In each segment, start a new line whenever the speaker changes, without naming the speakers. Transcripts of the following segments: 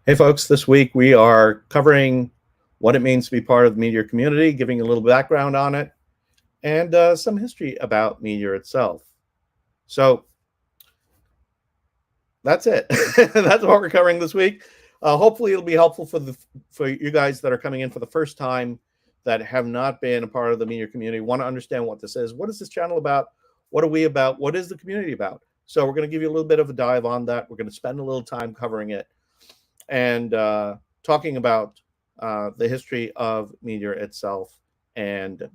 Hey folks, this week we are covering what it means to be part of the Meteor community, giving a little background on it, and some history about Meteor itself. So that's it. That's what we're covering this week. Hopefully it'll be helpful for you guys that are coming in for the first time that have not been a part of the Meteor community, want to understand what this is. What is this channel about? What are we about? What is the community about? So we're going to give you a little bit of a dive on that. We're going to spend a little time covering it and talking about the history of Meteor itself and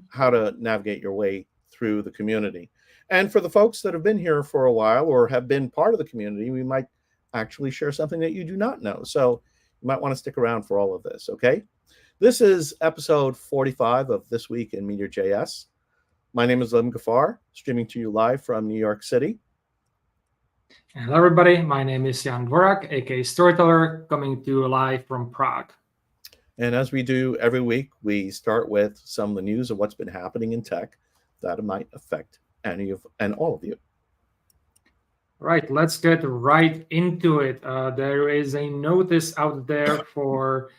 how to navigate your way through the community. And for the folks that have been here for a while or have been part of the community, we might actually share something that you do not know. So you might want to stick around for all of this, okay? This is episode 45 of This Week in MeteorJS. My name is Lim Gafar, streaming to you live from New York City.
Hello, everybody. My name is Jan Dvorak, aka Storyteller, coming to you live from Prague.
And as we do every week, we start with some of the news of what's been happening in tech that might affect any of and all of you.
Right, let's get right into it. There is a notice out there for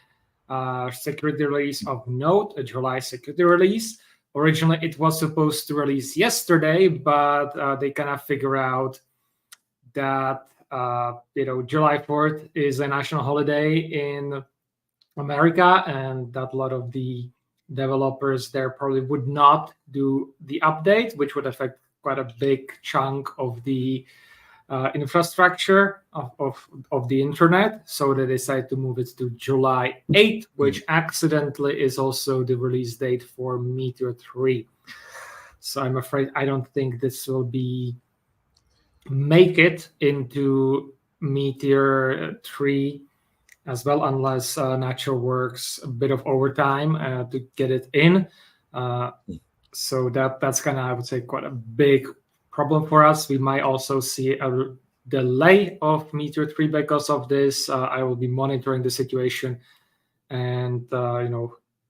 security release of Node, a July security release. Originally, it was supposed to release yesterday, but they kind of figure out that July 4th is a national holiday in America, and that a lot of the developers there probably would not do the update, which would affect quite a big chunk of the infrastructure of the internet. So they decided to move it to July 8th, which accidentally is also the release date for Meteor 3. So I'm afraid I don't think this will make it into Meteor 3 as well, unless Natural works a bit of overtime to get it in. So that's kind of, I would say, quite a big problem for us. We might also see a delay of Meteor 3 because of this. I will be monitoring the situation, and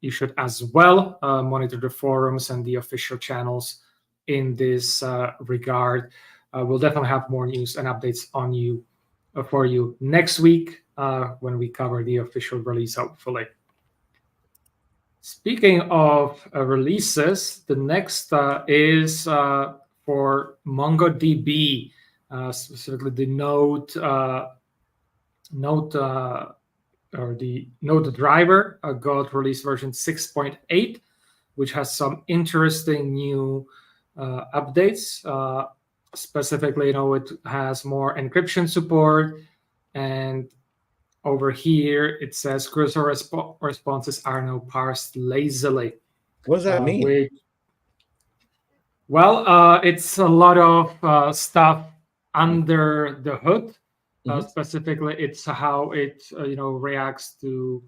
you should as well monitor the forums and the official channels in this regard. We'll definitely have more news and updates for you next week when we cover the official release, hopefully. Speaking of releases, the next is for MongoDB, specifically the Node or the Node driver got release version 6.8, which has some interesting new updates. Specifically, it has more encryption support, and over here it says cursor responses are now parsed lazily.
What does that mean?
It's a lot of stuff under the hood. Specifically, it's how it reacts to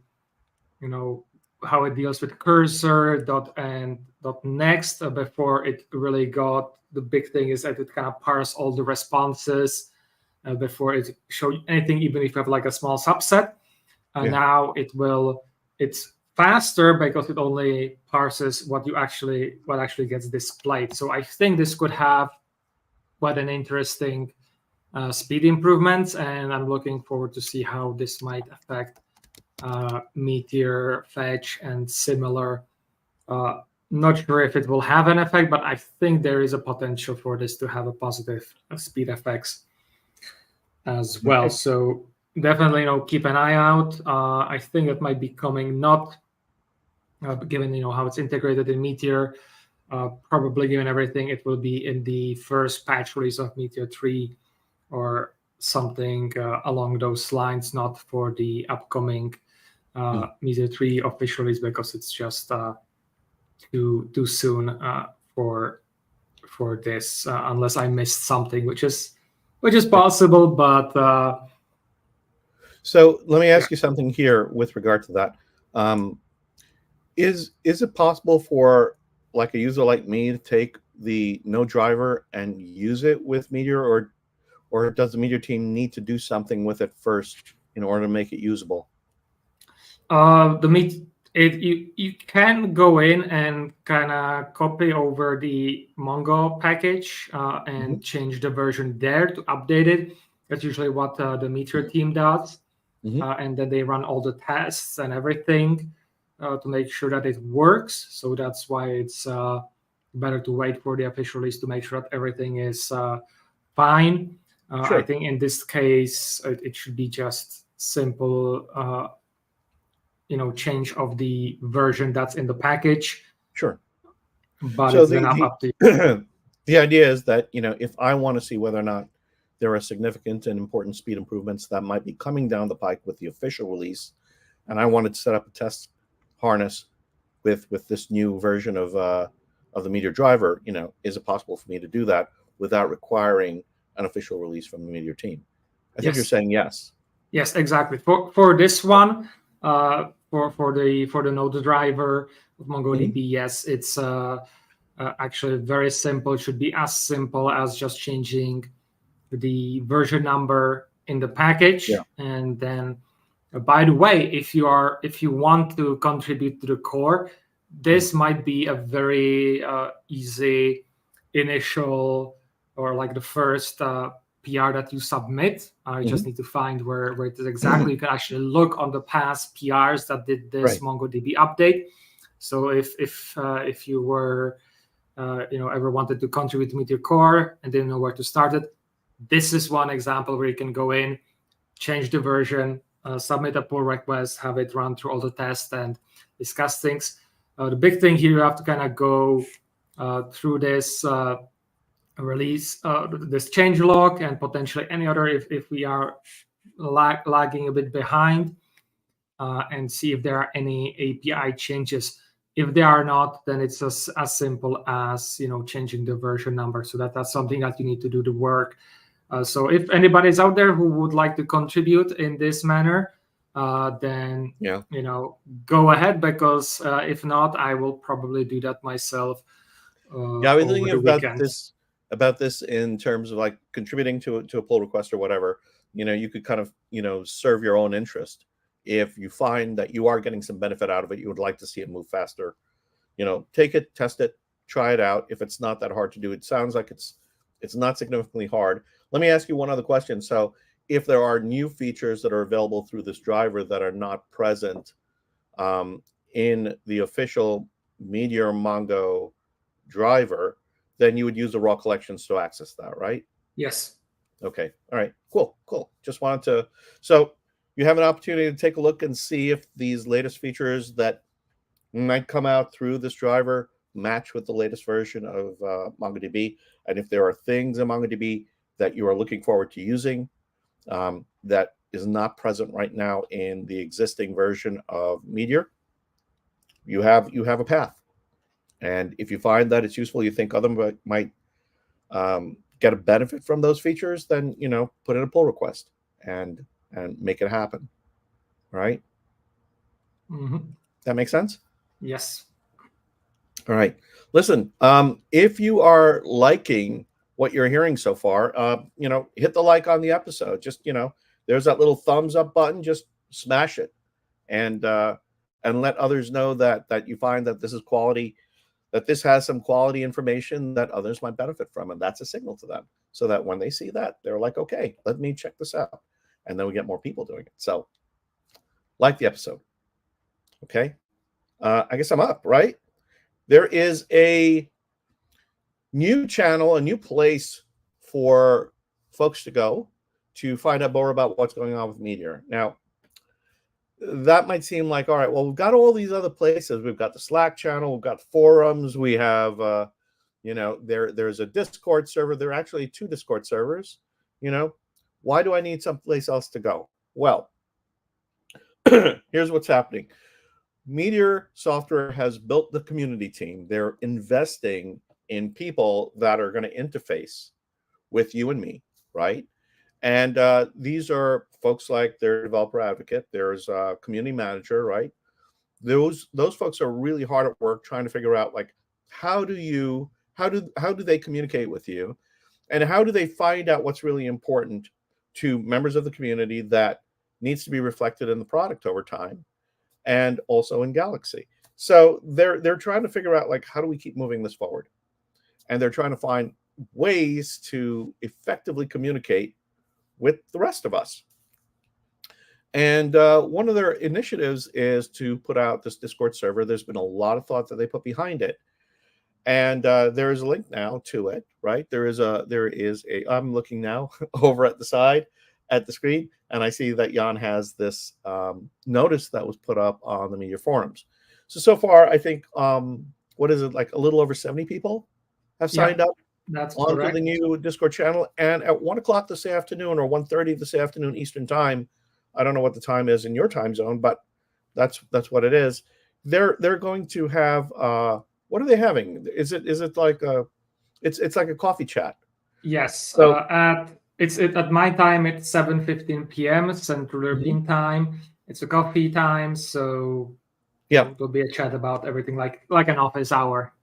how it deals with cursor and next before it really got. The big thing is that it kind of parse all the responses before it show anything, even if you have like a small subset. Now it's faster because it only parses what actually gets displayed. So I think this could have quite an interesting speed improvements, and I'm looking forward to see how this might affect Meteor, Fetch, and similar. Not sure if it will have an effect, but I think there is a potential for this to have a positive speed effects as well. Okay. So definitely, keep an eye out. I think it might be coming, not given how it's integrated in Meteor. Probably given everything, it will be in the first patch release of Meteor 3 or something along those lines. Not for the upcoming Meteor 3 official release, because it's just too soon for this, unless I missed something, which is possible. But
so let me ask you something here with regard to that. Is it possible for like a user like me to take the Node driver and use it with Meteor, or does the Meteor team need to do something with it first in order to make it usable?
You can go in and kind of copy over the Mongo package and change the version there to update it. That's usually what the Meteor team does. and then they run all the tests and everything to make sure that it works. So that's why it's better to wait for the official release to make sure that everything is fine.
Sure.
I think in this case, it should be just simple, change of the version that's in the package.
Sure.
But
So
it's then up to you.
The idea is that, if I want to see whether or not there are significant and important speed improvements that might be coming down the pike with the official release, and I wanted to set up a test harness with this new version of the Meteor driver, is it possible for me to do that without requiring an official release from the Meteor team? I think you're saying yes.
Yes, exactly. For this one, for the Node driver of MongoDB, yes, it's actually very simple. It should be as simple as just changing the version number in the package. And then, by the way, if you want to contribute to the core, this might be a very easy initial, or like the first PR that you submit. You just need to find where it is exactly. You can actually look on the past PRs that did this MongoDB update. So if you were ever wanted to contribute to Meteor core and didn't know where to start it, this is one example where you can go in, change the version, submit a pull request, have it run through all the tests and discuss things. The big thing here, you have to kind of go through this release, this change log, and potentially any other if we are lagging a bit behind, and see if there are any API changes. If there are not, then it's as simple as changing the version number. So that's something that you need to do the work. So if anybody's out there who would like to contribute in this manner, then go ahead, because if not, I will probably do that myself.
I was thinking about this in terms of like contributing to a pull request or whatever. You could kind of serve your own interest. If you find that you are getting some benefit out of it, you would like to see it move faster. Take it, test it, try it out. If it's not that hard to do, it sounds like it's not significantly hard. Let me ask you one other question. So if there are new features that are available through this driver that are not present in the official Meteor Mongo driver, then you would use the raw collections to access that, right?
Yes.
Okay. All right. Cool. Just wanted to. So you have an opportunity to take a look and see if these latest features that might come out through this driver match with the latest version of MongoDB, and if there are things in MongoDB that you are looking forward to using that is not present right now in the existing version of Meteor, you have a path. And if you find that it's useful, you think others might get a benefit from those features, then put in a pull request and make it happen. Right? That makes sense?
Yes.
All right. Listen, if you are liking what you're hearing so far, hit the like on the episode. Just, there's that little thumbs up button. Just smash it, and let others know that you find that this is quality, that this has some quality information that others might benefit from, and that's a signal to them, so that when they see that, they're like, okay, let me check this out, and then we get more people doing it. So, like the episode. Okay. I guess I'm up, right? There is a new channel, a new place for folks to go to find out more about what's going on with Meteor. Now, that might seem like, all right, well, we've got all these other places. We've got the Slack channel, we've got forums, we have, there's a Discord server. There are actually 2 Discord servers. Why do I need someplace else to go? Well, here's what's happening. Meteor Software has built the community team. They're investing in people that are going to interface with you and me, right? And these are folks like their developer advocate. There's a community manager, right? Those folks are really hard at work trying to figure out, like, how do they communicate with you, and how do they find out what's really important to members of the community that needs to be reflected in the product over time, and also in Galaxy. So they're trying to figure out, like, how do we keep moving this forward? And they're trying to find ways to effectively communicate with the rest of us. And one of their initiatives is to put out this Discord server. There's been a lot of thought that they put behind it. And there is a link now to it, right? There is a, I'm looking now over at the side at the screen, and I see that Jan has this notice that was put up on the Meteor forums. So far, I think, what is it, like a little over 70 people have signed up
that's
onto
correct.
the new Discord channel. And at 1 o'clock this afternoon, or 1:30 this afternoon Eastern time, I don't know what the time is in your time zone, but that's what it is. They're going to have what are they having? Is it like a it's like a coffee chat?
Yes.
So
At my time it's 7:15 p.m. Central European time. It's a coffee time, so
yeah,
there'll be a chat about everything, like an office hour.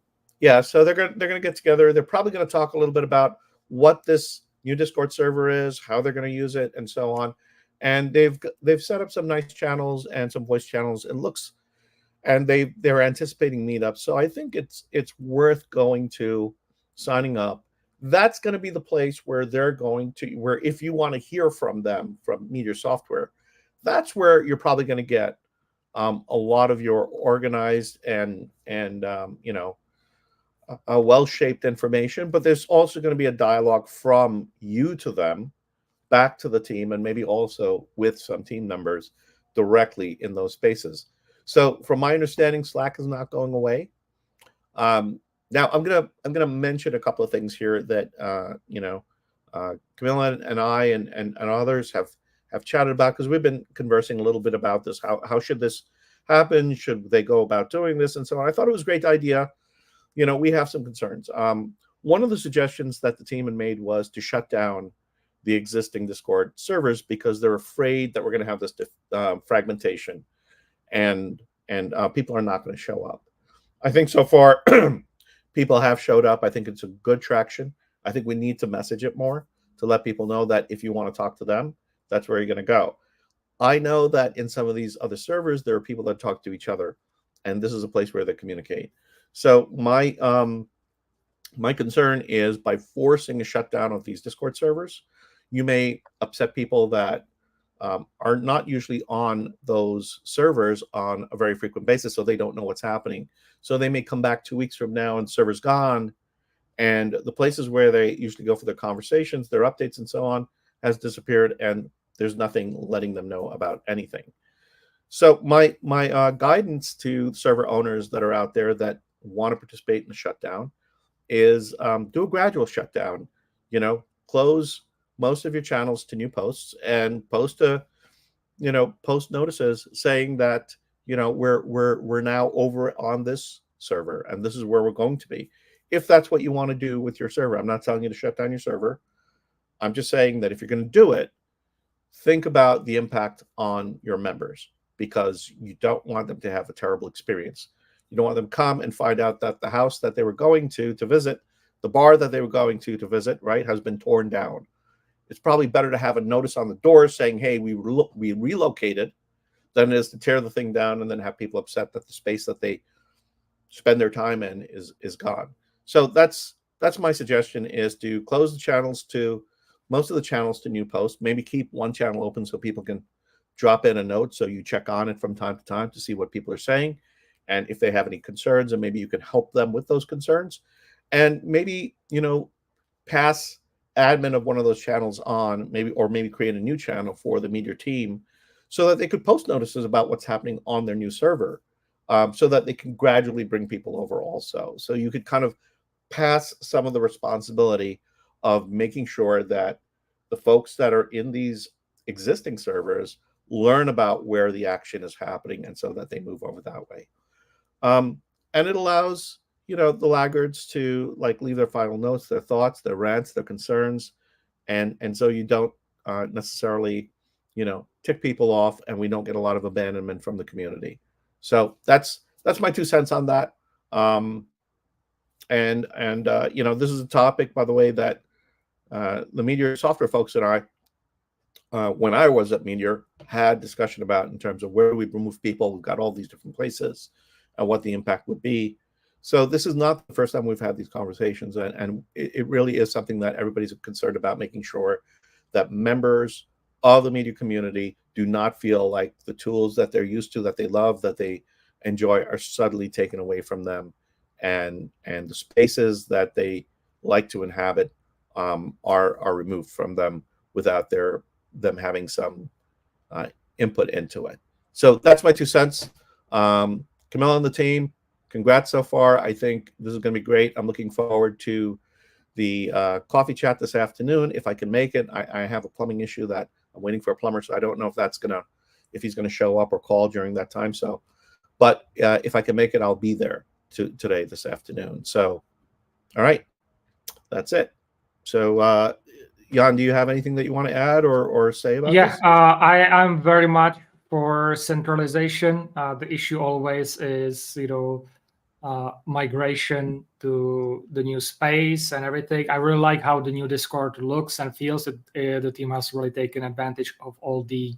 yeah. So they're gonna get together. They're probably gonna talk a little bit about what this new Discord server is, how they're gonna use it, and so on. And they've set up some nice channels and some voice channels. It looks, and they're anticipating meetups. So I think it's worth going to, signing up. That's going to be the place where they're going to, where if you want to hear from them, from Meteor Software, that's where you're probably going to get a lot of your organized and you know, a well-shaped information. But there's also going to be a dialogue from you to them, back to the team, and maybe also with some team members directly in those spaces. So from my understanding, Slack is not going away. Now I'm gonna mention a couple of things here that you know, Camilla and I and others have chatted about, because we've been conversing a little bit about this. How should this happen? Should they go about doing this, and so on? I thought it was a great idea. You know, we have some concerns. One of the suggestions that the team had made was to shut down the existing Discord servers, because they're afraid that we're going to have this fragmentation, and people are not going to show up. I think so far people have showed up. I think it's a good traction. I think we need to message it more to let people know that if you want to talk to them, that's where you're going to go. I know that in some of these other servers, there are people that talk to each other, and this is a place where they communicate. So my concern is, by forcing a shutdown of these Discord servers, you may upset people that are not usually on those servers on a very frequent basis, so they don't know what's happening. So they may come back 2 weeks from now and server's gone, and the places where they usually go for their conversations, their updates, and so on has disappeared, and there's nothing letting them know about anything. So my guidance to server owners that are out there that want to participate in the shutdown is do a gradual shutdown. You know, close most of your channels to new posts, and post notices saying that, you know, we're now over on this server, and this is where we're going to be. If that's what you want to do with your server, I'm not telling you to shut down your server. I'm just saying that if you're going to do it, think about the impact on your members, because you don't want them to have a terrible experience. You don't want them to come and find out that the house that they were going to visit, the bar that they were going to visit, right, has been torn down. It's probably better to have a notice on the door saying, hey, we relocated, than it is to tear the thing down and then have people upset that the space that they spend their time in is gone. So that's my suggestion, is to close the channels to, most of the channels to new posts. Maybe keep one channel open so people can drop in a note, so you check on it from time to time to see what people are saying, and if they have any concerns, and maybe you can help them with those concerns. And maybe, you know, pass admin of one of those channels on, maybe create a new channel for the Meteor team, so that they could post notices about what's happening on their new server, so that they can gradually bring people over also. So you could kind of pass some of the responsibility of making sure that the folks that are in these existing servers learn about where the action is happening, and so that they move over that way. And it allows, you know, the laggards to like leave their final notes, their thoughts, their rants, their concerns, and so you don't necessarily, you know, tick people off, and we don't get a lot of abandonment from the community. So that's my 2 cents on that. And you know, this is a topic, by the way, that the Meteor software folks and I, when I was at Meteor, had discussion about, in terms of where we remove people. We've got all these different places and what the impact would be. So this is not the first time we've had these conversations, and it really is something that everybody's concerned about, making sure that members of the Meteor community do not feel like the tools that they're used to, that they love, that they enjoy, are suddenly taken away from them, and the spaces that they like to inhabit are removed from them without them having some input into it. So that's my 2 cents. Camilla and the team, congrats so far. I think this is going to be great. I'm looking forward to the coffee chat this afternoon if I can make it. I have a plumbing issue that I'm waiting for a plumber, so I don't know if he's gonna show up or call during that time. So, but if I can make it, I'll be there today this afternoon. So, all right, that's it. So, Jan, do you have anything that you want to add or say about this?
I am very much for centralization. The issue always is, migration to the new space and everything. I really like how the new Discord looks and feels. That the team has really taken advantage of all the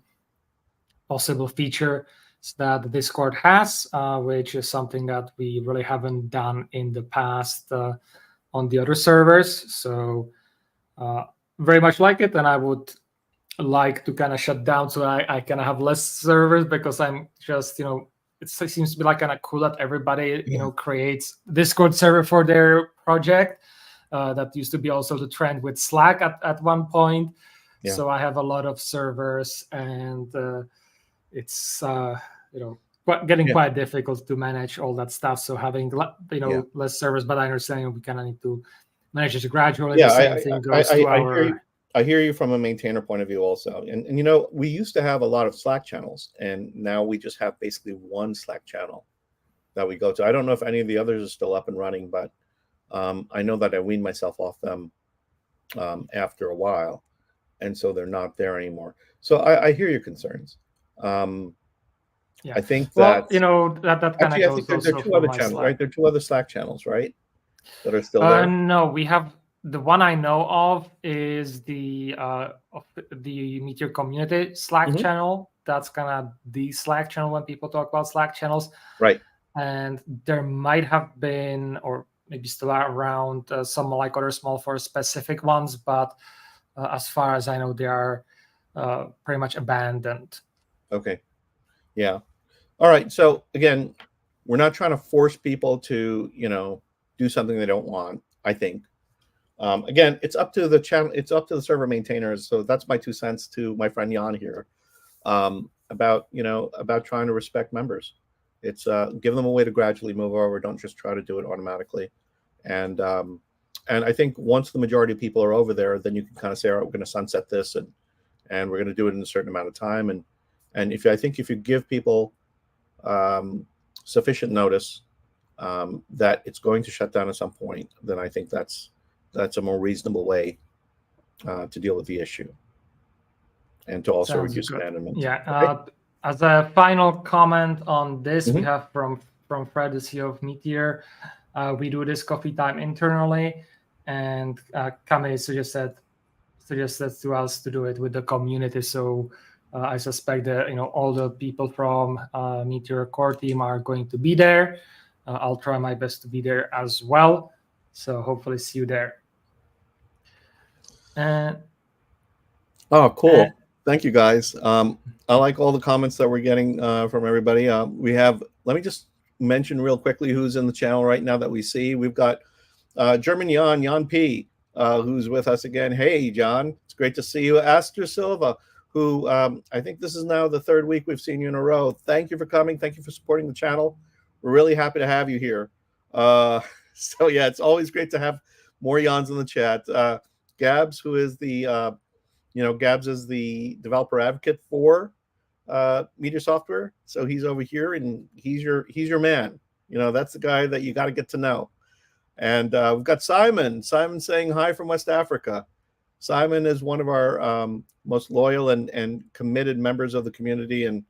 possible features that the Discord has, which is something that we really haven't done in the past on the other servers. So very much like it, and I would like to kind of shut down so I kind of have less servers, because I'm just, it seems to be like kind of cool that everybody, creates Discord server for their project. That used to be also the trend with Slack at one point. Yeah. So I have a lot of servers, and it's getting quite difficult to manage all that stuff. So having less servers, but I understand we kind of need to manage it gradually.
Yeah,
the same thing goes to
I hear you from a maintainer point of view also. And we used to have a lot of Slack channels, and now we just have basically one Slack channel that we go to. I don't know if any of the others are still up and running, but I know that I weaned myself off them after a while, and so they're not there anymore. So I hear your concerns. I think that
that kind of goes.
I think there are 2 other channels, Slack. Right? There are 2 other Slack channels, right? That are still there.
No, we have. The one I know of is the Meteor community Slack channel. That's kind of the Slack channel when people talk about Slack channels.
Right.
And there might have been, or maybe still around, some like other small for specific ones, but as far as I know, they are pretty much abandoned.
Okay. Yeah. All right. So again, we're not trying to force people to, do something they don't want, I think. Again, it's up to the channel. It's up to the server maintainers. So that's my 2 cents to my friend Jan here about trying to respect members. It's give them a way to gradually move over. Don't just try to do it automatically. And I think once the majority of people are over there, then you can kind of say, all right, we're going to sunset this, and we're going to do it in a certain amount of time. And if you give people sufficient notice that it's going to shut down at some point, then I think that's a more reasonable way to deal with the issue, and to also reduce abandonment.
Yeah. Okay. As a final comment on this, we have from Fred, the CEO of Meteor. We do this coffee time internally, and Camille suggested to us to do it with the community. So I suspect that all the people from Meteor core team are going to be there. I'll try my best to be there as well. So hopefully see you there.
Oh, cool. Thank you, guys. I like all the comments that we're getting from everybody. Let me just mention real quickly who's in the channel right now that we see. We've got German Jan P, who's with us again. Hey, John, it's great to see you. Aster Silva, who I think this is now the 3rd week we've seen you in a row. Thank you for coming. Thank you for supporting the channel. We're really happy to have you here. So yeah, it's always great to have more Jans in the chat. Gabs, who is Gabs is the developer advocate for Meteor Software. So he's over here, and he's your man. That's the guy that you got to get to know. And we've got Simon saying hi from West Africa. Simon is one of our most loyal and committed members of the community, and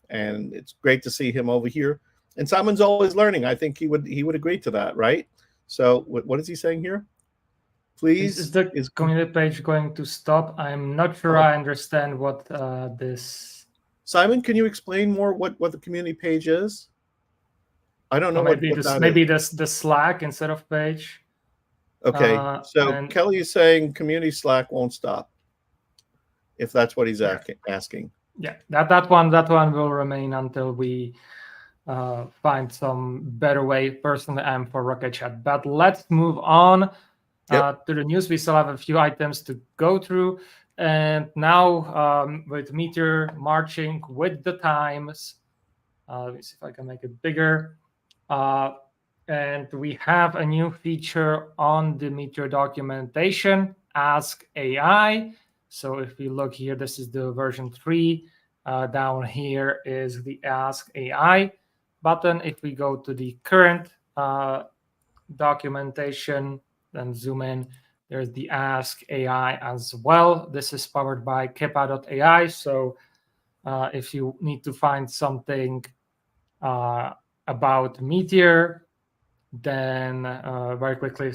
it's great to see him over here. And Simon's always learning. I think he would agree to that, right? So what is he saying here? Please.
Is the community page going to stop? I'm not sure I understand what this.
Simon, can you explain more what the community page is? I don't know.
Maybe the Slack instead of page.
Okay, so Kelly is saying community Slack won't stop. if that's what he's asking.
Yeah, that one will remain until we find some better way. Personally, I'm for Rocket Chat. But let's move on to the news. We still have a few items to go through. And now with Meteor marching with the times, let me see if I can make it bigger. And we have a new feature on the Meteor documentation, Ask AI. So if we look here, this is the version 3. Down here is the Ask AI button. If we go to the current documentation, then zoom in, there's the Ask AI as well. This is powered by Kepa.ai. So if you need to find something about Meteor, then very quickly,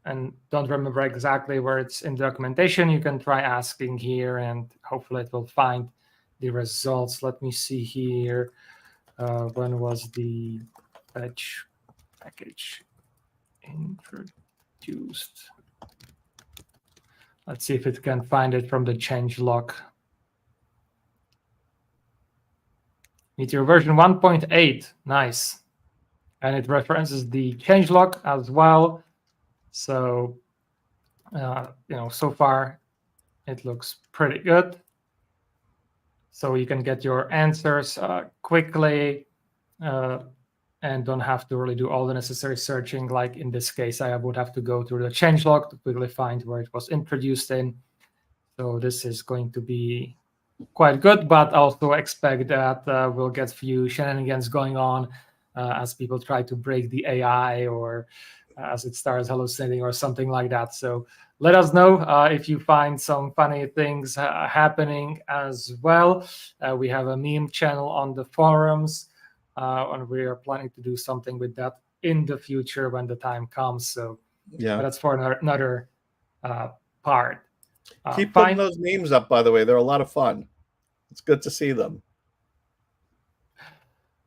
and don't remember exactly where it's in the documentation, you can try asking here and hopefully it will find the results. Let me see here. When was the fetch package introduced? Let's see if it can find it from the changelog. Meteor version 1.8, nice. And it references the changelog as well. So, so far it looks pretty good. So you can get your answers quickly and don't have to really do all the necessary searching. Like in this case, I would have to go through the changelog to quickly find where it was introduced in. So this is going to be quite good, but also expect that we'll get few shenanigans going on as people try to break the AI or as it starts hallucinating or something like that. So let us know if you find some funny things happening as well. We have a meme channel on the forums, and we are planning to do something with that in the future when the time comes. So yeah, that's for another part.
Keep putting those memes up, by the way. They're a lot of fun. It's good to see them.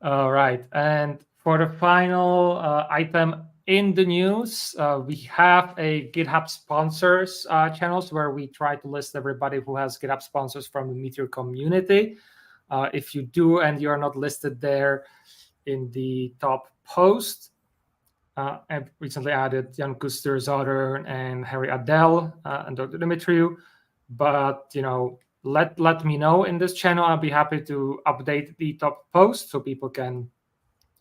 All right. And for the final item in the news, we have a GitHub sponsors channels where we try to list everybody who has GitHub sponsors from the Meteor community. If you do and you're not listed there in the top post, I've recently added Jan Kuster, Zoder, and Harry Adel and Dr. Dimitriou. But, let me know in this channel. I'll be happy to update the top post so people can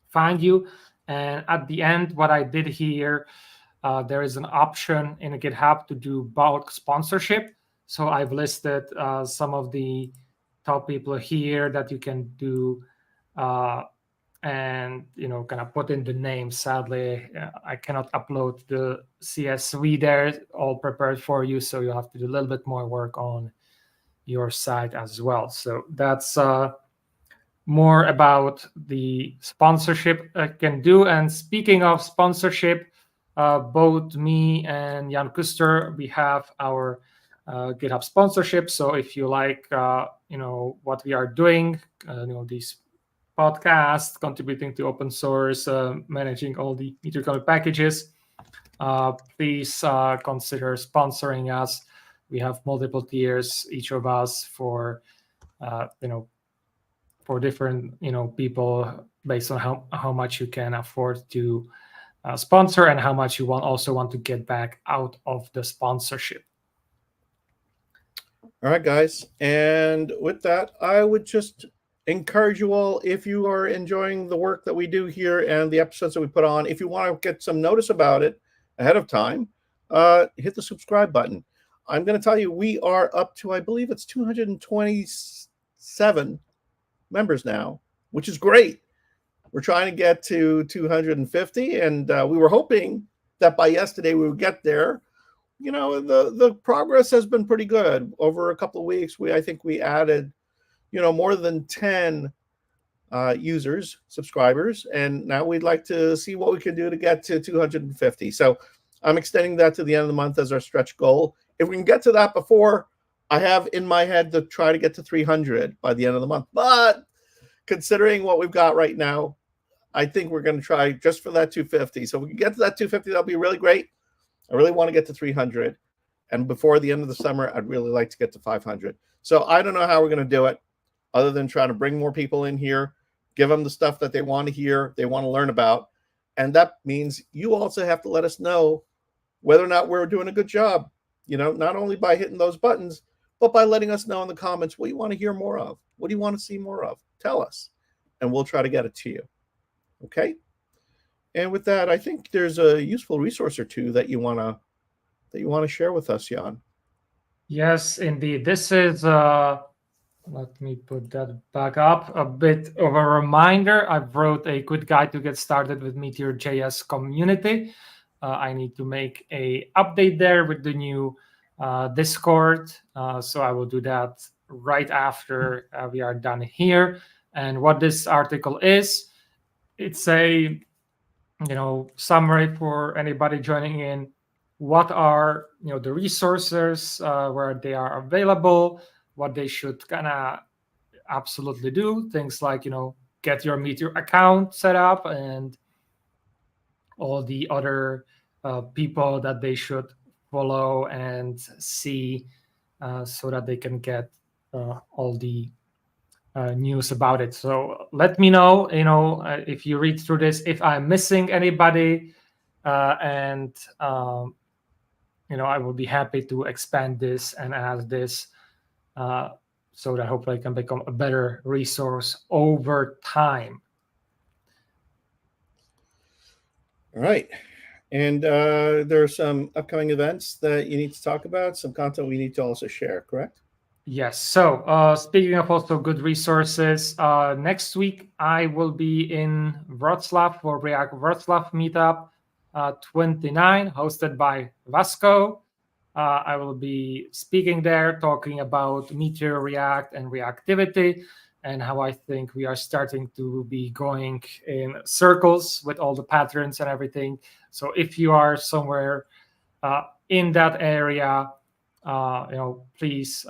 find you. And at the end, what I did here, there is an option in GitHub to do bulk sponsorship. So I've listed some of the top people here that you can do and kind of put in the name. Sadly, I cannot upload the CSV there all prepared for you, so you'll have to do a little bit more work on your side as well. So that's more about the sponsorship I can do. And speaking of sponsorship, both me and Jan Kuster, we have our GitHub sponsorship. So if you like what we are doing, these podcasts, contributing to open source, managing all the Meteor commit packages, please consider sponsoring us. We have multiple tiers, each of us for different people based on how much you can afford to sponsor and how much you also want to get back out of the sponsorship.
All right, guys. And with that, I would just encourage you all, if you are enjoying the work that we do here and the episodes that we put on, if you want to get some notice about it ahead of time, hit the subscribe button. I'm going to tell you, we are up to, I believe it's 227 members now, which is great. We're trying to get to 250, and we were hoping that by yesterday we would get there. The progress has been pretty good. Over a couple of weeks, I think we added, more than 10 users, subscribers, and now we'd like to see what we can do to get to 250. So I'm extending that to the end of the month as our stretch goal. If we can get to that before, I have in my head to try to get to 300 by the end of the month. But considering what we've got right now, I think we're going to try just for that 250. So if we can get to that 250, that'll be really great. I really want to get to 300. And before the end of the summer, I'd really like to get to 500. So I don't know how we're going to do it other than trying to bring more people in here, give them the stuff that they want to hear, they want to learn about. And that means you also have to let us know whether or not we're doing a good job, not only by hitting those buttons, but by letting us know in the comments what you want to hear more of. What do you want to see more of? Tell us, and we'll try to get it to you. Okay? And with that, I think there's a useful resource or two that you want to share with us, Jan.
Yes, indeed. This is let me put that back up. A bit of a reminder. I wrote a quick guide to get started with MeteorJS community. I need to make a update there with the new Discord. So I will do that right after we are done here. And what this article is, it's a summary for anybody joining in. What are the resources where they are available, what they should kind of absolutely do, things like get your Meteor account set up and all the other people that they should follow and see so that they can get all the news about it. So let me know, if you read through this, if I'm missing anybody, and I will be happy to expand this and add this so that hopefully I can become a better resource over time.
All right. And there are some upcoming events that you need to talk about, some content we need to also share, correct?
Yes. So speaking of also good resources, next week I will be in Wrocław for React Wrocław meetup 29, hosted by Vasco. I will be speaking there, talking about Meteor, React, and reactivity, and how I think we are starting to be going in circles with all the patterns and everything. So if you are somewhere in that area, please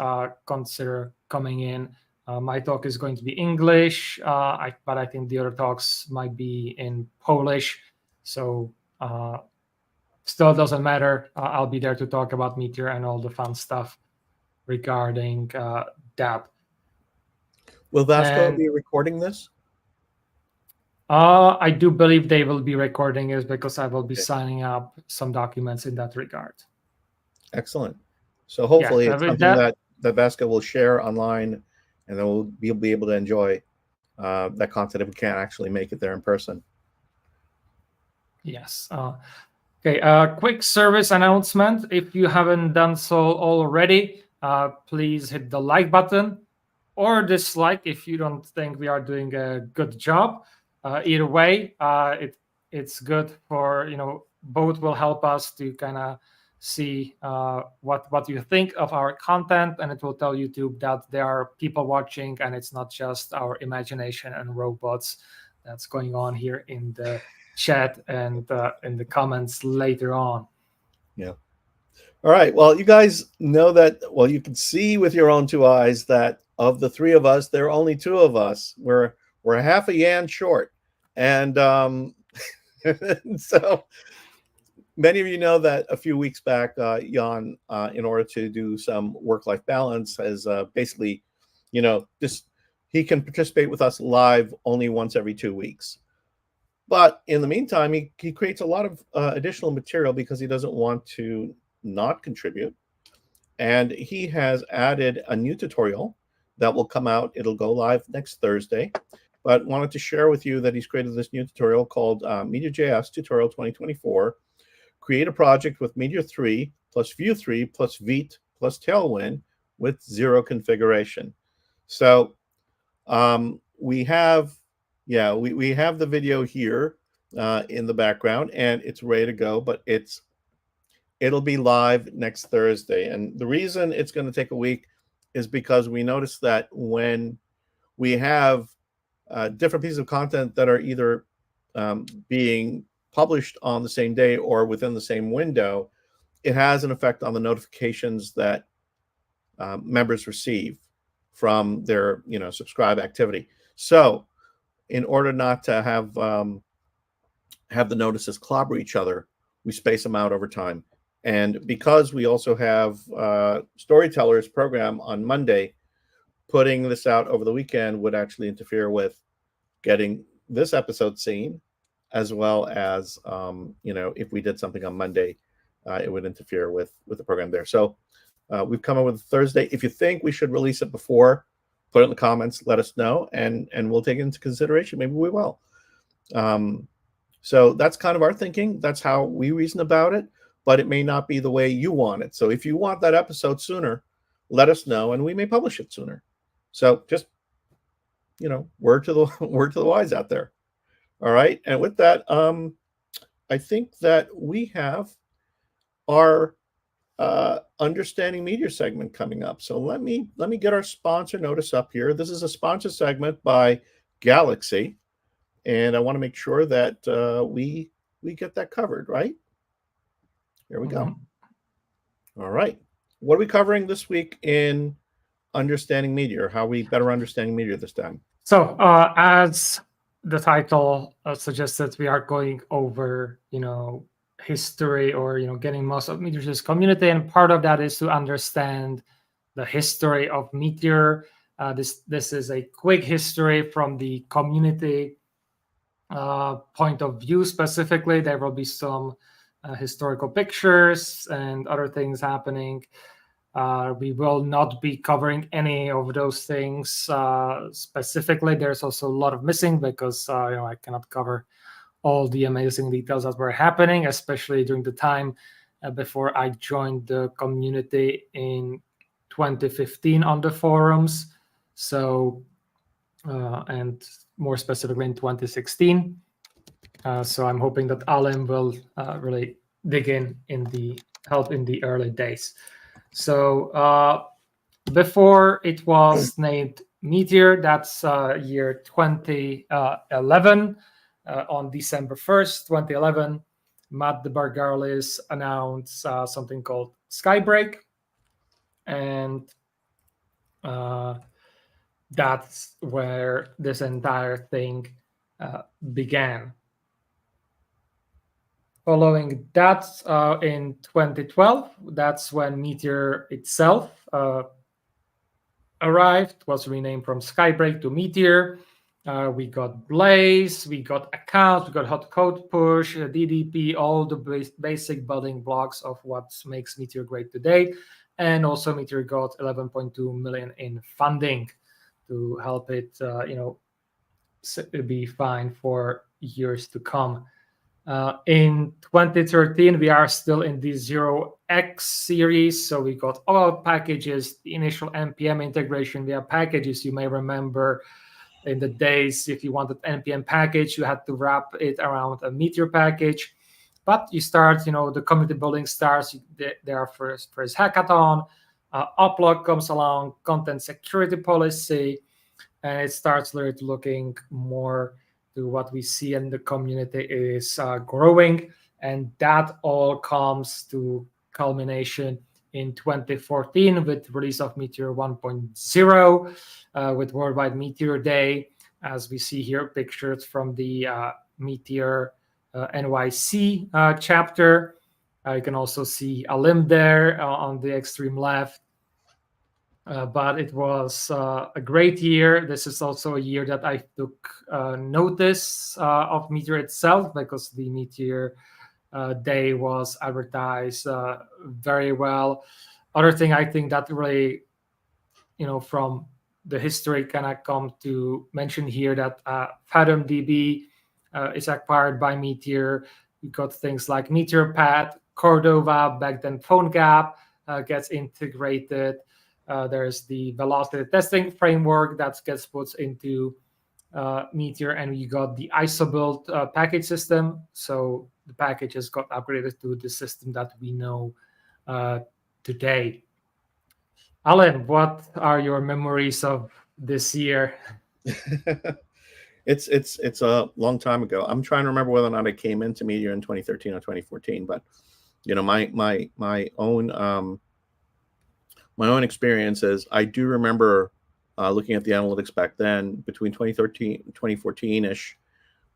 consider coming in. My talk is going to be English, but I think the other talks might be in Polish. So still doesn't matter. I'll be there to talk about Meteor and all the fun stuff regarding that.
Will Vasco be recording this?
I do believe they will be recording it because I will be signing up some documents in that regard.
Excellent. So hopefully it's something that Vasco will share online, and then we'll be able to enjoy that content if we can't actually make it there in person.
Yes. Okay, quick service announcement. If you haven't done so already, please hit the like button or dislike if you don't think we are doing a good job. Either way, it's good for, both will help us to kind of see what you think of our content, and it will tell YouTube that there are people watching and it's not just our imagination and robots that's going on here in the chat and in the comments later on.
Yeah. All right. Well, you guys know that, well, you can see with your own two eyes that of the three of us, there are only two of us. We're half a Yan short. And so many of you know that a few weeks back, Jan, in order to do some work-life balance, has basically, he can participate with us live only once every 2 weeks. But in the meantime, he creates a lot of additional material because he doesn't want to not contribute. And he has added a new tutorial that will come out. It'll go live next Thursday. But wanted to share with you that he's created this new tutorial called MeteorJS Tutorial 2024. Create a project with Meteor 3 plus Vue 3 plus Vite plus Tailwind with 0 configuration. So we have the video here in the background, and it's ready to go, but it'll be live next Thursday. And the reason it's going to take a week is because we noticed that when we have different pieces of content that are either being published on the same day or within the same window, it has an effect on the notifications that members receive from their subscribe activity. So in order not to have the notices clobber each other, we space them out over time. And because we also have Storyteller's program on Monday, putting this out over the weekend would actually interfere with getting this episode seen, as well as, if we did something on Monday, it would interfere with the program there. So we've come up with Thursday. If you think we should release it before, put it in the comments, let us know, and we'll take it into consideration. Maybe we will. So that's kind of our thinking. That's how we reason about it, but it may not be the way you want it. So if you want that episode sooner, let us know, and we may publish it sooner. So just, word to the wise out there. All right. And with that, I think that we have our Understanding Meteor segment coming up. So let me get our sponsor notice up here. This is a sponsor segment by Galaxy, and I want to make sure that we get that covered, right? Here we go. All right. What are we covering this week in Understanding Meteor? How are we better understanding Meteor this time?
So as the title suggested, we are going over, history, or getting most of Meteor's community, and part of that is to understand the history of Meteor. This is a quick history from the community point of view. Specifically, there will be some historical pictures and other things happening. We will not be covering any of those things specifically. There's also a lot of missing because I cannot cover all the amazing details that were happening, especially during the time before I joined the community in 2015 on the forums. So, and more specifically in 2016. So I'm hoping that Alan will really dig in the help in the early days. So before it was named Meteor, that's year 2011. On December 1st, 2011, Matt DeBargalis announced something called Skybreak. And that's where this entire thing began. Following that, in 2012, that's when Meteor itself arrived, was renamed from Skybreak to Meteor. We got Blaze, we got accounts, we got hot code push, DDP, all the basic building blocks of what makes Meteor great today. And also Meteor got 11.2 million in funding to help it, be fine for years to come. In 2013, we are still in the 0x series. So we got all packages, the initial NPM integration via packages. You may remember in the days, if you wanted NPM package, you had to wrap it around a Meteor package. But you start, the community building starts there first hackathon. Uplog comes along, content security policy, and it starts looking more to what we see in the community is growing. And that all comes to culmination in 2014 with release of Meteor 1.0 with Worldwide Meteor Day. As we see here, pictures from the Meteor NYC chapter. You can also see Alim there on the extreme left. But it was a great year. This is also a year that I took notice of Meteor itself, because the Meteor Day was advertised very well. Other thing I think that really, from the history can I come to mention here that PhantomDB is acquired by Meteor. You got things like MeteorPad, Cordova, back then PhoneGap gets integrated. There's the velocity testing framework that gets put into Meteor, and you got the ISO-built package system. So the packages got upgraded to the system that we know today. Alan, what are your memories of this year?
It's a long time ago. I'm trying to remember whether or not I came into Meteor in 2013 or 2014, but my own experiences, I do remember looking at the analytics back then between 2013 and 2014-ish.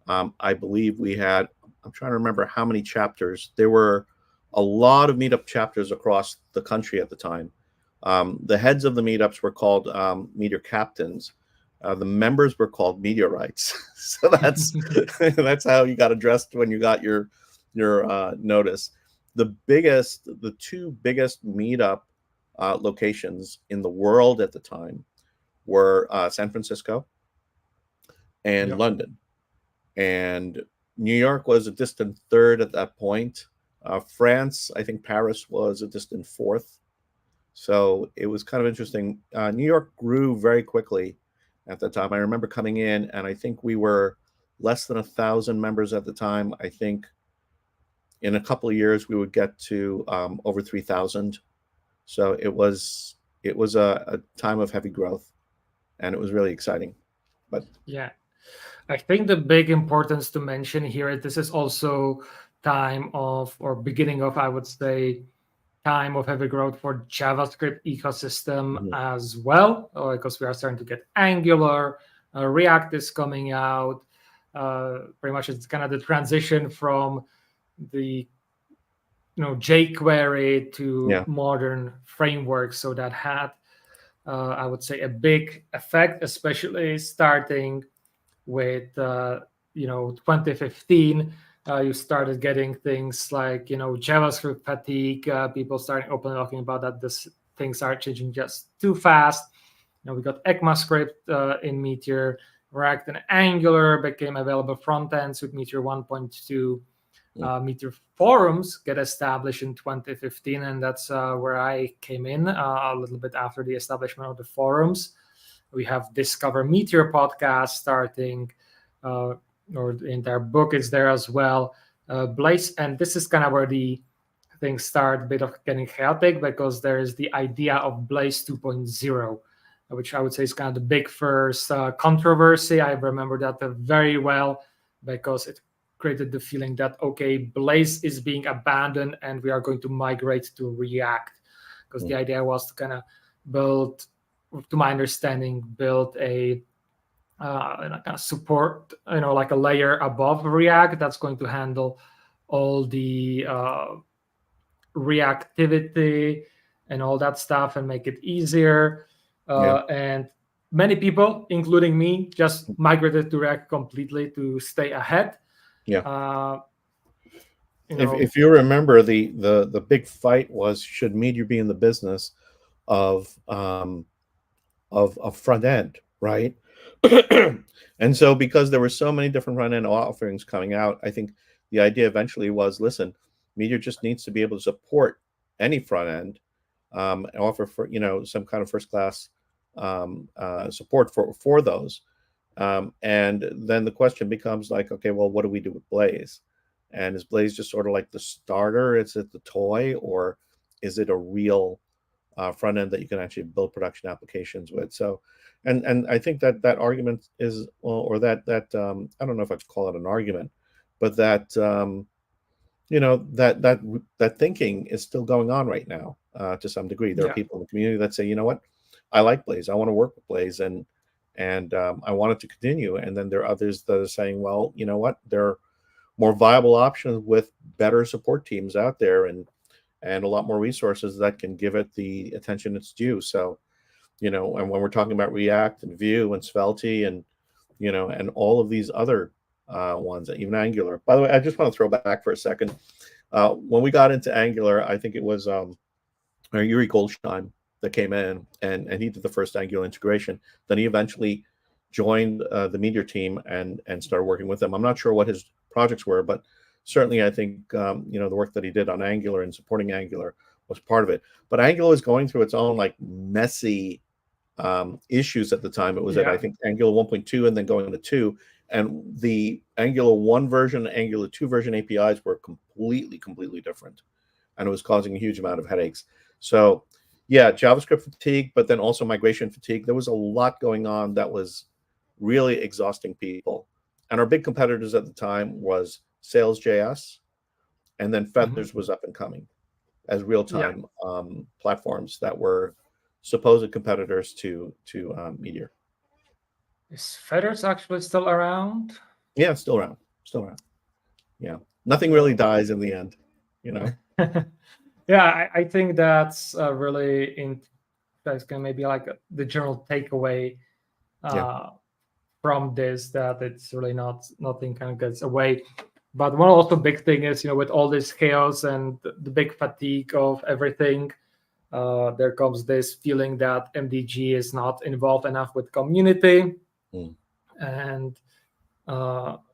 I believe we had, I'm trying to remember how many chapters. There were a lot of meetup chapters across the country at the time. The heads of the meetups were called Meteor Captains. The members were called meteorites. So that's that's how you got addressed when you got your notice. The two biggest meetup locations in the world at the time were San Francisco and London, and New York was a distant third at that point. France, I think Paris was a distant fourth. So it was kind of interesting. New York grew very quickly at the time. I remember coming in, and I think we were less than 1,000 members at the time. I think in a couple of years we would get to over 3,000. So it was a time of heavy growth, and it was really exciting. But
yeah, I think the big importance to mention here, this is also time of, or beginning of, I would say, time of heavy growth for JavaScript ecosystem as well, because we are starting to get Angular, React is coming out. Pretty much it's kind of the transition from the jQuery to modern frameworks. So that had, I would say, a big effect, especially starting with 2015. You started getting things like JavaScript fatigue. People starting openly talking about that things are changing just too fast. We got ECMAScript in Meteor. React and Angular became available front ends with Meteor 1.2. Meteor forums get established in 2015, and that's where I came in a little bit after the establishment of the forums. We have Discover Meteor podcast starting, or the entire book is there as well. Blaze, and this is kind of where the things start a bit of getting chaotic, because there is the idea of Blaze 2.0, which I would say is kind of the big first controversy. I remember that very well, because it created the feeling that, okay, Blaze is being abandoned and we are going to migrate to React, because the idea was to kind of build, to my understanding, build a kind of support, like a layer above React that's going to handle all the reactivity and all that stuff and make it easier. And many people, including me, just migrated to React completely to stay ahead.
If you remember, the big fight was, should Meteor be in the business of front end, right? And so because there were so many different front end offerings coming out, I think the idea eventually was, listen, Meteor just needs to be able to support any front end, and offer for some kind of first class support for those. And then the question becomes like, okay, well, what do we do with Blaze? And is Blaze just sort of like the starter? Is it the toy, or is it a real front end that you can actually build production applications with? So, and I think that argument is, or that I don't know if I'd call it an argument, but that that thinking is still going on right now to some degree. There are people in the community that say, you know what, I like Blaze, I want to work with Blaze, and I want it to continue. And then there are others that are saying, well, you know what, there are more viable options with better support teams out there, and a lot more resources that can give it the attention it's due. So, and when we're talking about React and Vue and Svelte and and all of these other ones, even Angular. By the way, I just want to throw back for a second. When we got into Angular, I think it was Yuri Goldstein that came in, and he did the first Angular integration. Then he eventually joined the Meteor team and started working with them. I'm not sure what his projects were, but certainly I think the work that he did on Angular and supporting Angular was part of it. But Angular was going through its own like messy issues at the time. It was at, I think, Angular 1.2 and then going to 2. And the Angular 1 version, Angular 2 version APIs were completely different. And it was causing a huge amount of headaches. So, yeah, JavaScript fatigue, but then also migration fatigue. There was a lot going on that was really exhausting people. And our big competitors at the time was Sales.js, and then Feathers was up and coming as real-time platforms that were supposed competitors to Meteor.
Is Feathers actually still around?
Yeah, still around. Yeah, nothing really dies in the end,
Yeah, I think that's really that's gonna maybe like the general takeaway from this, that it's really nothing kind of gets away. But one also big thing is, with all this chaos and the big fatigue of everything, there comes this feeling that MDG is not involved enough with community, and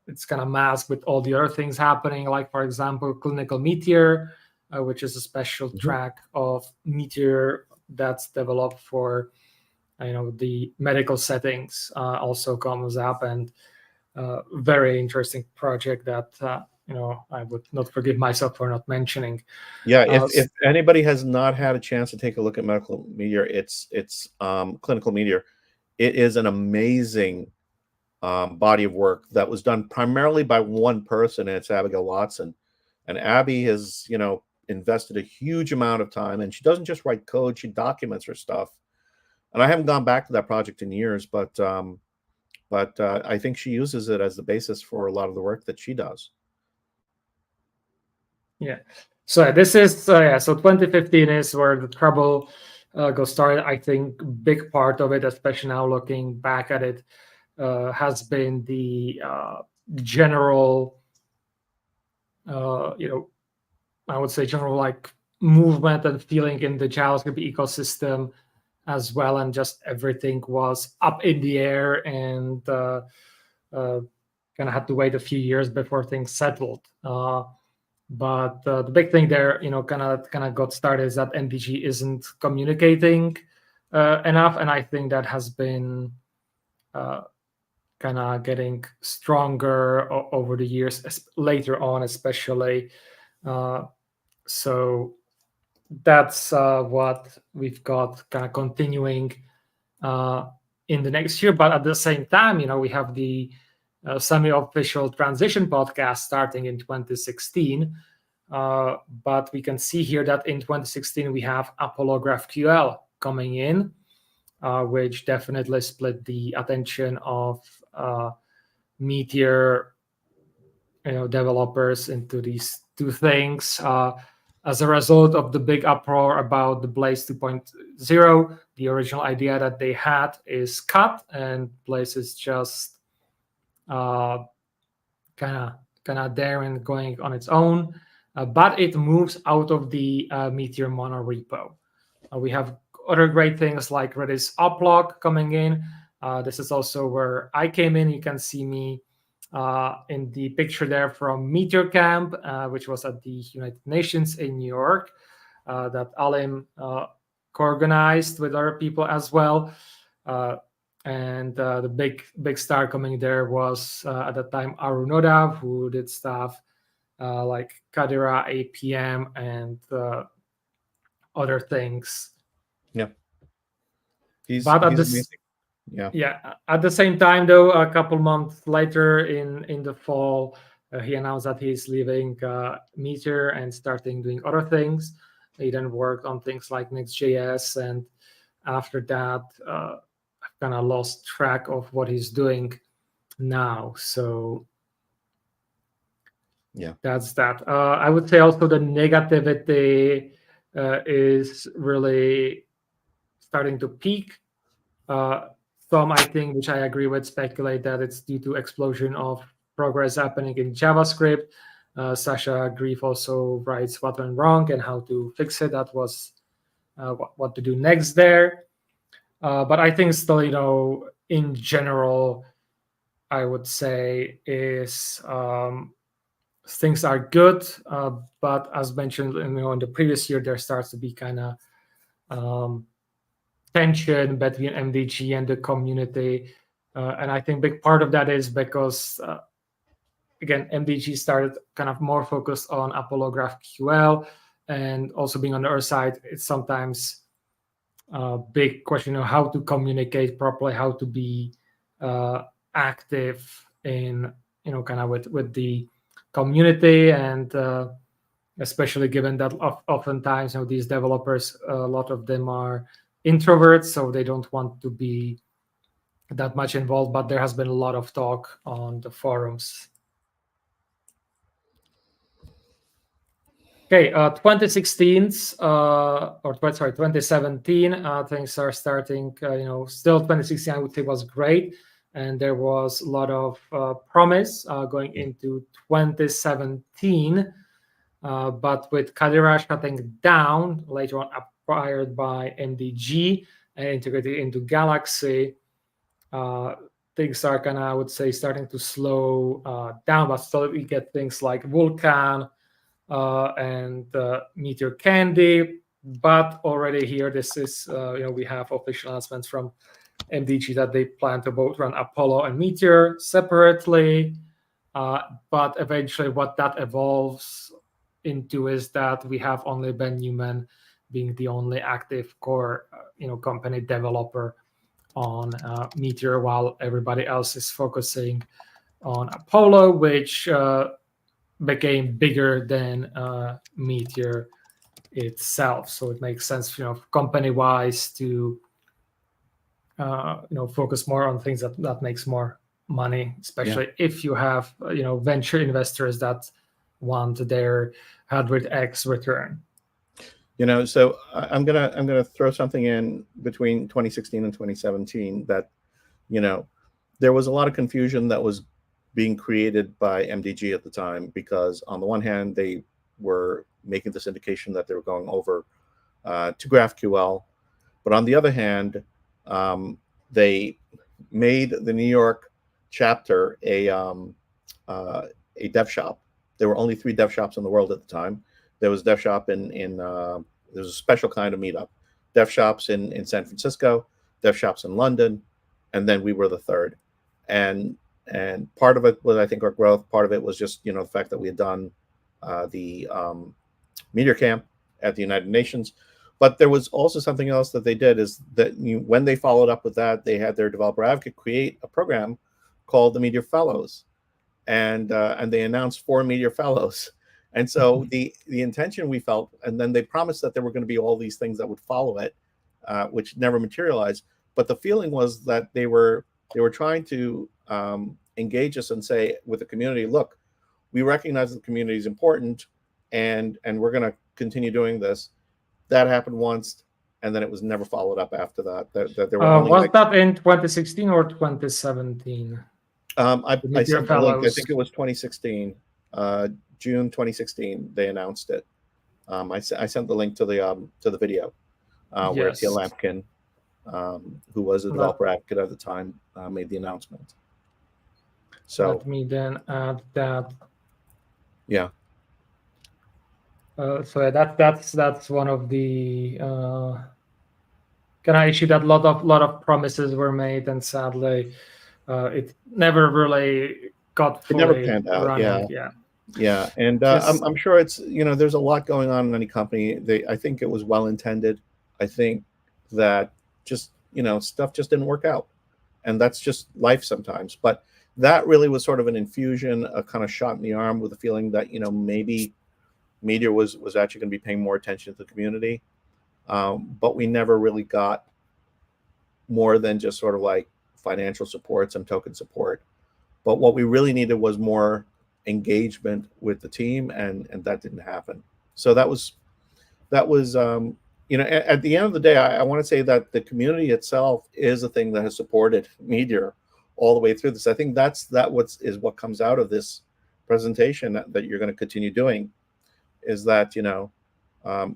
it's kind of masked with all the other things happening, like, for example, Clinical Meteor, which is a special track of Meteor that's developed for the medical settings, also comes up, and very interesting project that I would not forgive myself for not mentioning.
Yeah, if anybody has not had a chance to take a look at Medical Meteor, it's Clinical Meteor. It is an amazing body of work that was done primarily by one person, and it's Abigail Watson. And Abby has, invested a huge amount of time, and she doesn't just write code; she documents her stuff. And I haven't gone back to that project in years, but I think she uses it as the basis for a lot of the work that she does.
Yeah. So this is so 2015 is where the trouble got started. I think big part of it, especially now looking back at it, has been the general, I would say general like movement and feeling in the JavaScript ecosystem as well, and just everything was up in the air, and kind of had to wait a few years before things settled. But the big thing there, kind of got started, is that MDG isn't communicating enough, and I think that has been kind of getting stronger over the years, later on, especially. So that's what we've got kind of continuing in the next year. But at the same time, we have the semi-official transition podcast starting in 2016. But we can see here that in 2016 we have Apollo GraphQL coming in, which definitely split the attention of Meteor developers into these two things. As a result of the big uproar about the Blaze 2.0, the original idea that they had is cut, and Blaze is just kind of there and going on its own. But it moves out of the Meteor mono repo. We have other great things like Redis uplog coming in. This is also where I came in. You can see me in the picture there from Meteor Camp, which was at the United Nations in New York, that Alim co-organized with other people as well. And the big star coming there was at the time Arunoda, who did stuff like Kadira, APM, and other things.
Yeah, he's
amazing. Yeah. At the same time, though, a couple months later in the fall, he announced that he's leaving Meteor and starting doing other things. He then worked on things like Next.js, and after that, I've kind of lost track of what he's doing now. So
yeah,
that's that. I would say also the negativity is really starting to peak. Some, I think, which I agree with, speculate that it's due to explosion of progress happening in JavaScript. Sasha Grief also writes what went wrong and how to fix it. That was what to do next there. But I think still, in general, I would say is things are good. But as mentioned, in the previous year, there starts to be kind of tension between MDG and the community, and I think big part of that is because again, MDG started kind of more focused on Apollo GraphQL, and also being on the other side, it's sometimes a big question of how to communicate properly, how to be active in kind of with the community, and especially given that oftentimes these developers, a lot of them are introverts, so they don't want to be that much involved. But there has been a lot of talk on the forums. Okay, 2017, things are starting, still 2016, I would say, was great. And there was a lot of promise going into 2017. But with Kadira shutting down, later on acquired by MDG and integrated into Galaxy, things are kind of, I would say, starting to slow down. But still, we get things like Vulkan, and Meteor Candy, but already here, this is we have official announcements from MDG that they plan to both run Apollo and Meteor separately. But eventually, what that evolves into is that we have only Ben Newman being the only active core, company developer on Meteor, while everybody else is focusing on Apollo, which became bigger than Meteor itself. So it makes sense, company-wise to focus more on things that makes more money, especially if you have venture investors that want their 100x return.
So I'm gonna throw something in between 2016 and 2017 that there was a lot of confusion that was being created by MDG at the time, because on the one hand, they were making this indication that they were going over to GraphQL, but on the other hand, they made the New York chapter a dev shop. There were only 3 dev shops in the world at the time. There was dev shop in there's a special kind of meetup, dev shops in San Francisco, dev shops in London, and then we were the third. And part of it was, I think, our growth. Part of it was just, the fact that we had done the Meteor Camp at the United Nations. But there was also something else that they did, is that when they followed up with that, they had their developer advocate create a program called the Meteor Fellows. And they announced 4 Meteor Fellows. And so the intention, we felt, and then they promised that there were going to be all these things that would follow it, which never materialized. But the feeling was that they were trying to engage us and say, with the community, look, we recognize the community is important, and we're going to continue doing this. That happened once, and then it was never followed up after that. That there were only
was that in 2016 or 2017?
I sent the link. I think it was 2016, June 2016. They announced it. I sent the link to the video where Tia Lampkin, who was a developer advocate at the time, made the announcement. So
let me then add that.
Yeah.
So that's one of the kind of issue that lot of promises were made, and sadly, it never really got fully
never panned out.
running.
Yeah. And I'm sure it's there's a lot going on in any company. I think it was well intended. I think that just stuff just didn't work out, and that's just life sometimes. But that really was sort of an infusion, a kind of shot in the arm, with a feeling that maybe Meteor was actually going to be paying more attention to the community, but we never really got more than just sort of like financial support, some token support. But what we really needed was more engagement with the team, and that didn't happen. So that was at the end of the day, I want to say that the community itself is a thing that has supported Meteor all the way through this. I think what comes out of this presentation that you're going to continue doing, is that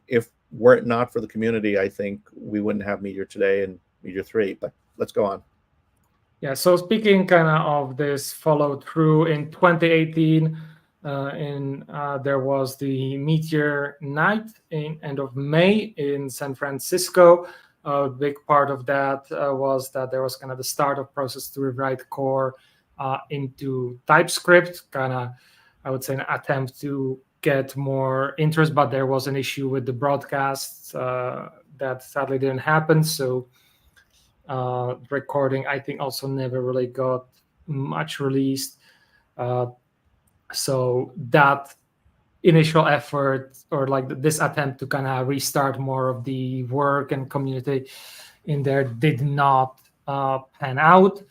if were it not for the community, I think we wouldn't have Meteor today and Meteor 3. But let's go on.
Yeah, so speaking kind of this follow through, in 2018, there was the Meteor Night in end of May in San Francisco. A big part of that was that there was kind of the startup process to rewrite core into TypeScript, kind of, I would say, an attempt to get more interest, but there was an issue with the broadcast that sadly didn't happen. So recording, I think, also never really got much released. So that initial effort, or like this attempt to kind of restart more of the work and community in there, did not pan out.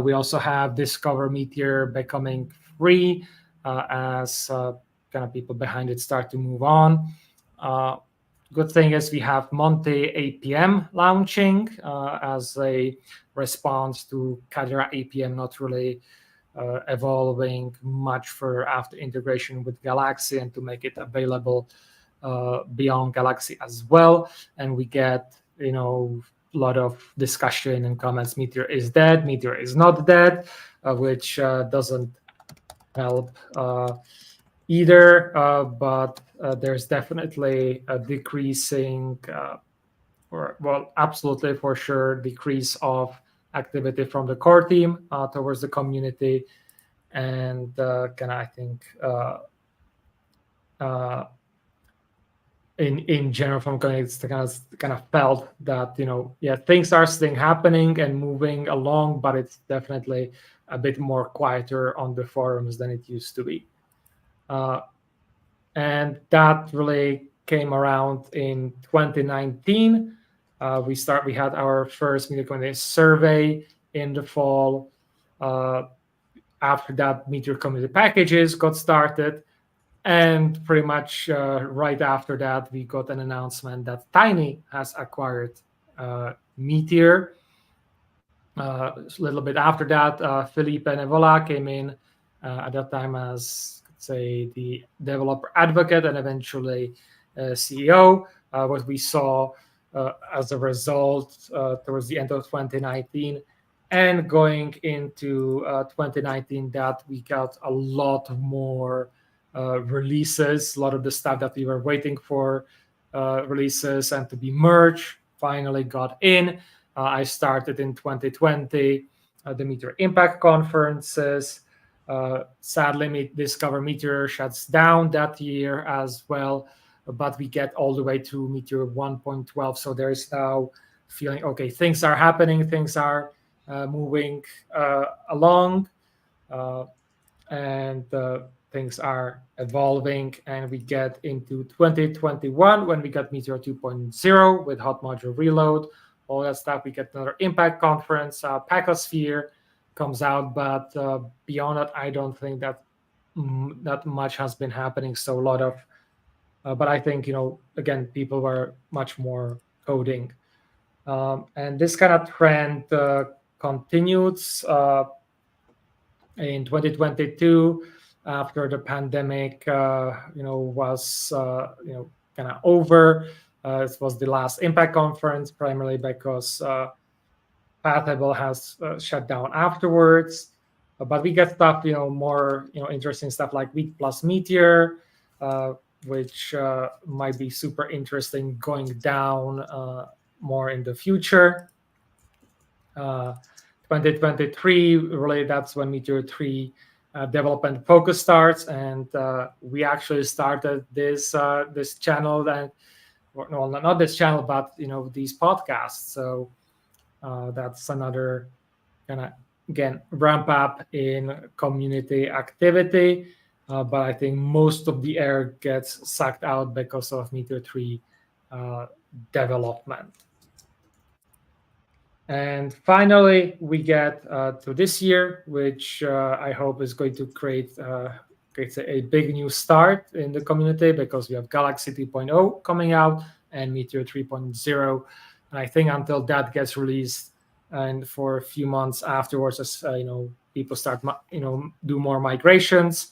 We also have Discover Meteor becoming free as kind of people behind it start to move on. Good thing is we have Monte APM launching as a response to Cadera APM not really evolving much for after integration with Galaxy, and to make it available beyond Galaxy as well. And we get, a lot of discussion and comments. Meteor is dead, Meteor is not dead, which doesn't help either, but there's definitely a decreasing, absolutely for sure, decrease of activity from the core team towards the community, and I think in general from communities kind of felt that things are still happening and moving along, but it's definitely a bit more quieter on the forums than it used to be. And that really came around in 2019. We had our first Meteor community survey in the fall. After that, Meteor community packages got started. And pretty much right after that, we got an announcement that Tiny has acquired Meteor. A little bit after that, Felipe Nevola came in at that time as, say, the developer advocate and eventually CEO. What we saw as a result towards the end of 2019 and going into 2019, that we got a lot more releases. A lot of the stuff that we were waiting for releases and to be merged finally got in. I started in 2020 the Meteor Impact conferences. Sadly, Discover Meteor shuts down that year as well, but we get all the way to Meteor 1.12. So there is now feeling, okay, things are happening, things are moving along, and things are evolving, and we get into 2021 when we got Meteor 2.0 with Hot Module Reload, all that stuff. We get another Impact conference, Pacosphere comes out, but beyond that, I don't think that that much has been happening. So a lot of, but I think, again, people were much more coding. And this kind of trend continues in 2022. After the pandemic, was kind of over. It was the last Impact conference, primarily because Pathable has shut down afterwards. But we get stuff, more, interesting stuff like Week Plus Meteor, which might be super interesting going down more in the future. 2023, really, that's when Meteor 3 development focus starts, and we actually started this channel not this channel, but these podcasts. So that's another kind of, again, ramp up in community activity, but I think most of the air gets sucked out because of Meteor 3 development. And finally, we get to this year, which I hope is going to create a big new start in the community, because we have Galaxy 2.0 coming out and Meteor 3.0. And I think until that gets released, and for a few months afterwards, as people start do more migrations,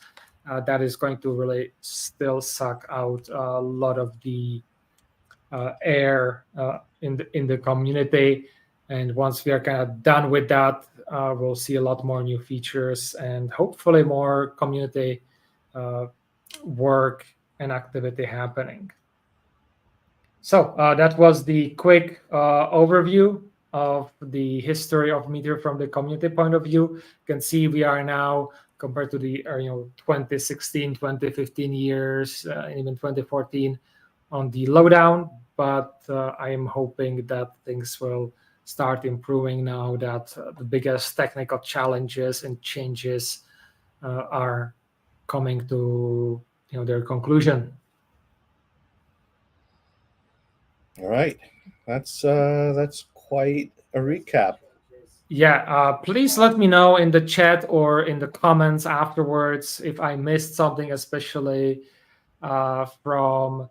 that is going to really still suck out a lot of the air in the community. And once we are kind of done with that, we'll see a lot more new features and hopefully more community work and activity happening. So that was the quick overview of the history of Meteor from the community point of view. You can see we are now, compared to the 2016, 2015 years, even 2014, on the lowdown. But I am hoping that things will start improving now that the biggest technical challenges and changes are coming to their conclusion.
All right, that's quite a recap.
Yeah, please let me know in the chat or in the comments afterwards if I missed something, especially from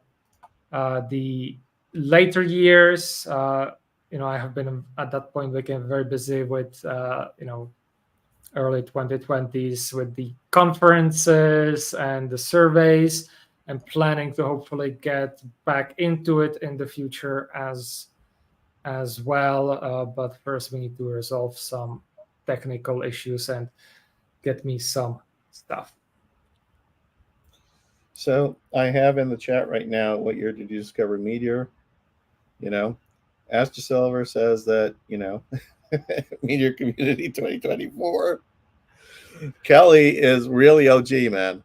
the later years. I have been at that point became very busy with early 2020s with the conferences and the surveys, and planning to hopefully get back into it in the future as well. But first, we need to resolve some technical issues and get me some stuff.
So I have in the chat right now, what year did you discover Meteor? Astor Silver says that, Meteor Community 2024. Kelly is really OG, man.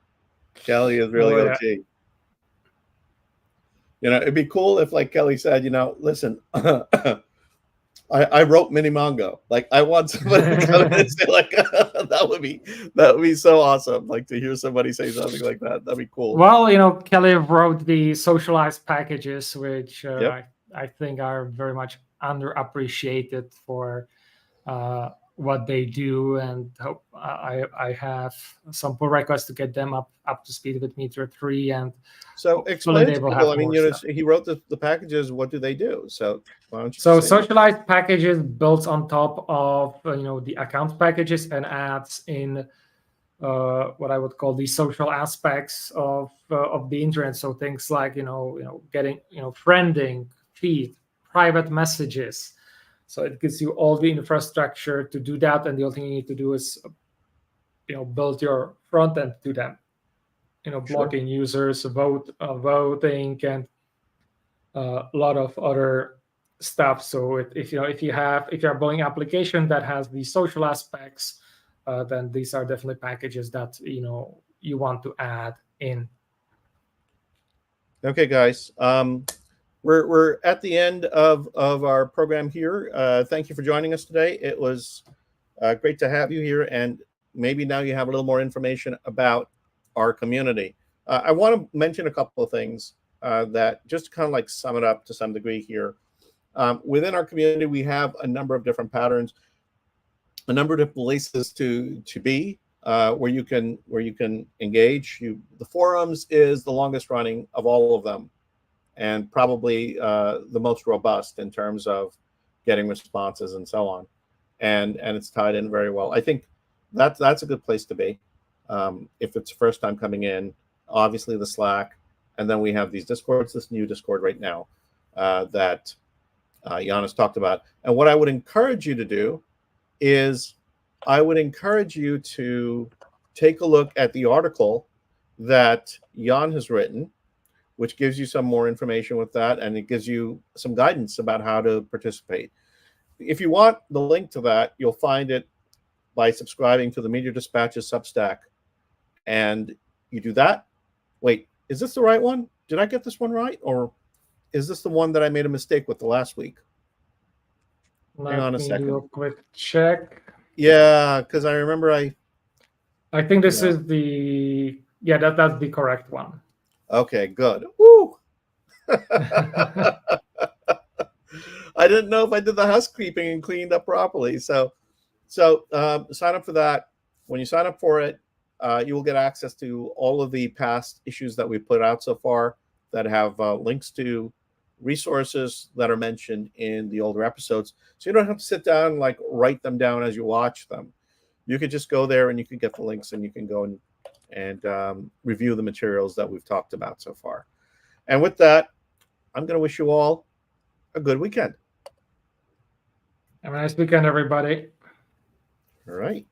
Kelly is really OG. It'd be cool if, like Kelly said, listen, I wrote Mini Mongo. Like, I want somebody to come in and say, like, that would be so awesome. Like, to hear somebody say something like that, that'd be cool.
Well, Kelly wrote the socialized packages, which
Yep.
I think are very much underappreciated for what they do, and hope I have some pull requests to get them up to speed with Meteor 3, and
so explain to people. I mean,
stuff.
he wrote the packages. What do they do? So why don't you?
So socialized packages builds on top of the account packages and adds in what I would call the social aspects of the internet. So things like getting friending, feed, private messages. So it gives you all the infrastructure to do that, and the only thing you need to do is build your front end to them. Blocking users, voting, and a lot of other stuff. So if you're building an application that has the social aspects, then these are definitely packages that you want to add in.
Okay, guys. We're at the end of our program here. Thank you for joining us today. It was great to have you here, and maybe now you have a little more information about our community. I want to mention a couple of things that just kind of like sum it up to some degree here. Within our community, we have a number of different patterns, a number of different places to be where you can engage. The forums is the longest running of all of them, and probably the most robust in terms of getting responses and so on, and it's tied in very well. I think that's a good place to be if it's first time coming in. Obviously the Slack, and then we have these Discords, this new Discord right now that Giannis talked about. And what I would encourage you to do is I would encourage you to take a look at the article that Jan has written, which gives you some more information with that, and it gives you some guidance about how to participate. If you want the link to that, you'll find it by subscribing to the Meteor Dispatches Substack. And you do that. Wait, is this the right one? Did I get this one right? Or is this the one that I made a mistake with the last week? Hang on a second.
Do a quick check.
Yeah, because I remember I
think this is the that's the correct one.
Okay, good. Woo! I didn't know if I did the housekeeping and cleaned up properly. So sign up for that. When you sign up for it, you will get access to all of the past issues that we've put out so far that have links to resources that are mentioned in the older episodes. So you don't have to sit down and like write them down as you watch them. You could just go there and you can get the links, and you can go and review the materials that we've talked about so far. And with that, I'm going to wish you all a good weekend.
Have a nice weekend, everybody.
All right.